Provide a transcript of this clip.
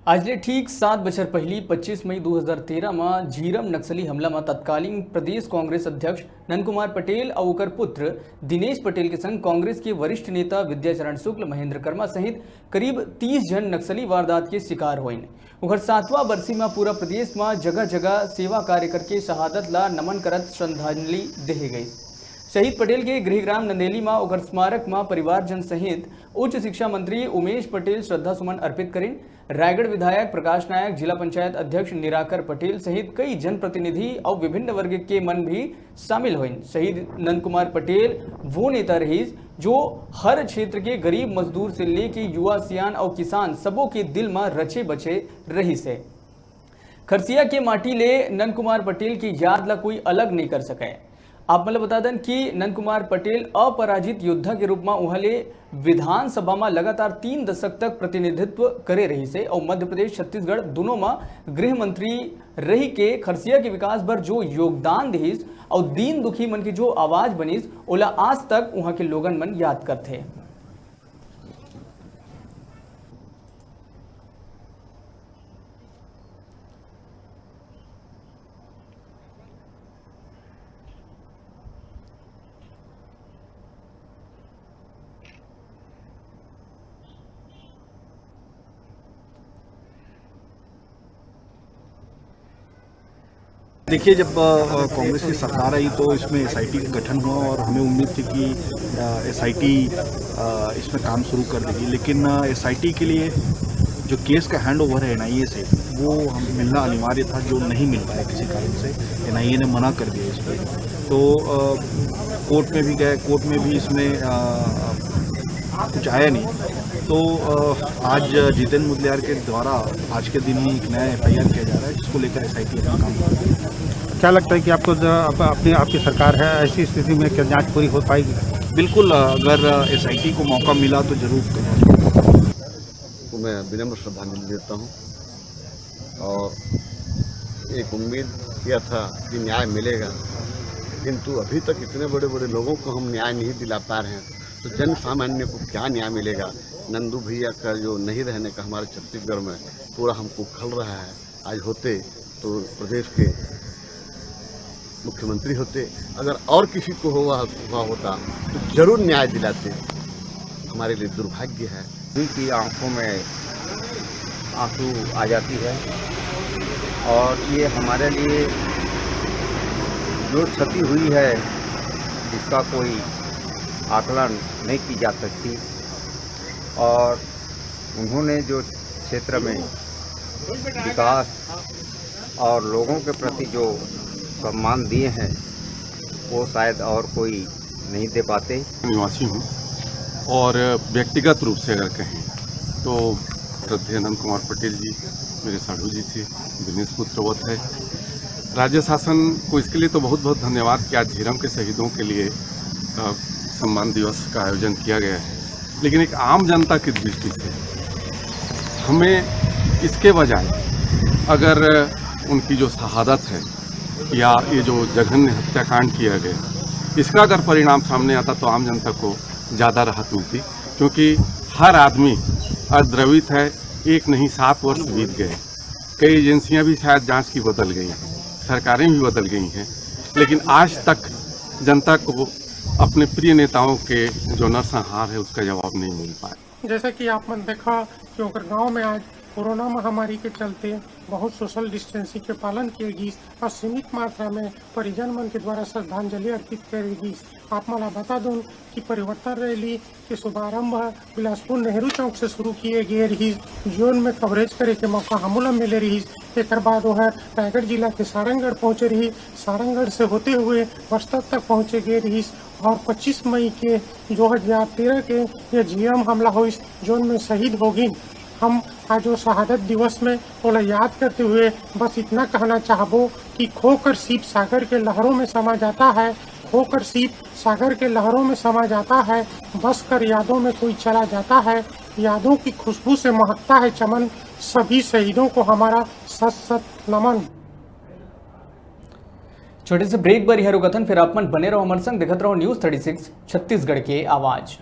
आज ले ठीक 7 बछर पहली 25 मई 2013 में झीरम नक्सली हमला में तत्कालीन प्रदेश कांग्रेस अध्यक्ष नंदकुमार पटेल और ओकर पुत्र दिनेश पटेल के संग कांग्रेस के वरिष्ठ नेता विद्याचरण शुक्ल, महेंद्र कर्मा सहित करीब 30 जन नक्सली वारदात के शिकार हुए। उधर 7वां बरसी में पूरा प्रदेश में जगह जगह सेवा कार्य करके शहादत ला नमन करत श्रद्धांजलि दे गई। शहीद पटेल के गृहग्राम नंदेली में ओकर स्मारक में परिवारजन सहित उच्च शिक्षा मंत्री उमेश पटेल श्रद्धा सुमन अर्पित करें। रायगढ़ विधायक प्रकाश नायक, जिला पंचायत अध्यक्ष निराकर पटेल सहित कई जनप्रतिनिधि और विभिन्न वर्ग के मन भी शामिल हुए। शहीद नंदकुमार पटेल वो नेता रही जो हर क्षेत्र के गरीब मजदूर से लेके युवा, सियान और किसान सबों के दिल में रचे बचे रही से। खरसिया के माटी ले नंदकुमार पटेल की याद ला कोई अलग नहीं कर सके। आप मतलब बता दें कि नंदकुमार पटेल अपराजित योद्धा के रूप में उहले विधानसभा में लगातार 3 दशक तक प्रतिनिधित्व करे रही से और मध्य प्रदेश, छत्तीसगढ़ दोनों में गृह मंत्री रही के खरसिया के विकास पर जो योगदान दिहिस और दीन दुखी मन की जो आवाज बनिस ओला आज तक वहां के लोगन मन याद करते। देखिए, जब कांग्रेस की सरकार आई तो इसमें एसआईटी का गठन हुआ और हमें उम्मीद थी कि एसआईटी इसमें काम शुरू कर देगी, लेकिन एसआईटी के लिए जो केस का हैंड ओवर है एनआईए से वो हम मिलना अनिवार्य था, जो नहीं मिल पाया किसी कारण से। एनआईए ने मना कर दिया इस पर, तो कोर्ट में भी गए, कोर्ट में भी इसमें कुछ आया नहीं। तो आज जितेंद्र मुदलियार के द्वारा आज के दिन ही एक नया एफआईआर किया जा रहा है, जिसको लेकर एसआईटी अपना काम कर रही है। क्या लगता है कि आपको आपकी सरकार है, ऐसी स्थिति में क्या जांच पूरी हो पाएगी? बिल्कुल, अगर एसआईटी को मौका मिला तो जरूर तो मैं विनम्र श्रद्धांजलि देता हूँ और एक उम्मीद किया था कि न्याय मिलेगा, किंतु अभी तक इतने बड़े बड़े लोगों को हम न्याय नहीं दिला पा रहे हैं तो जन सामान्य को क्या न्याय मिलेगा। नंदू भैया का जो नहीं रहने का हमारे छत्तीसगढ़ में पूरा हमको खल रहा है। आज होते तो प्रदेश के मुख्यमंत्री होते, अगर और किसी को हुआ होता तो जरूर न्याय दिलाते। हमारे लिए दुर्भाग्य है। उनकी आंखों में आंसू आ जाती है और ये हमारे लिए जो क्षति हुई है जिसका कोई आकलन नहीं की जा सकती, और उन्होंने जो क्षेत्र में विकास और लोगों के प्रति जो सम्मान दिए हैं वो शायद और कोई नहीं दे पाते। निवासी हूँ और व्यक्तिगत रूप से अगर कहें तो श्रद्धेय नंदकुमार पटेल जी मेरे साढ़ू जी थे, दिनेश पुत्रवत है। राज्य शासन को इसके लिए तो बहुत बहुत धन्यवाद कि आज झीरम के शहीदों के लिए सम्मान दिवस का आयोजन किया गया है, लेकिन एक आम जनता की दृष्टि से हमें इसके बजाय अगर उनकी जो शहादत है या ये जो जघन्य हत्याकांड किया गया, इसका अगर परिणाम सामने आता तो आम जनता को ज़्यादा राहत मिलती, क्योंकि हर आदमी अद्रवित है। एक नहीं 7 वर्ष बीत गए, कई एजेंसियां भी शायद जांच की बदल गई हैं, सरकारें भी बदल गई हैं, लेकिन आज तक जनता को अपने प्रिय नेताओं के जो नरसंहार है उसका जवाब नहीं मिल पाया। जैसा कि आपने देखा कि ओकर गाँव में आज कोरोना महामारी के चलते बहुत सोशल डिस्टेंसिंग के पालन किए गई और सीमित मात्रा में परिजन मन के द्वारा श्रद्धांजलि अर्पित करी गई। आप मला बता दूं कि परिवर्तन रैली के शुभारंभ बिलासपुर नेहरू चौक से शुरू किए गए रही, जोन में कवरेज करे के मौका हमला मिले रही। एक बाद वो है रायगढ़ जिला के सारंगगढ़ पहुँचे रही, सारंगगढ़ से होते हुए बस्तर तक पहुँचे गए रही और 25 मई के 2013 के ये झीरम हमला हुई जोन में शहीद होगी। हम आज वो शहादत दिवस में उन्हें याद करते हुए बस इतना कहना चाहबो कि खोकर सीप सागर के लहरों में समा जाता है, खोकर सीप सागर के लहरों में समा जाता है, बस कर यादों में कोई चला जाता है, यादों की खुशबू से महकता है चमन, सभी शहीदों को हमारा सत सत नमन। छोटे से ब्रेक पर यह रुकथन, फिर आप मन बने रहो हमारे संग, देखते रहो न्यूज़ 36 छत्तीसगढ़ के आवाज।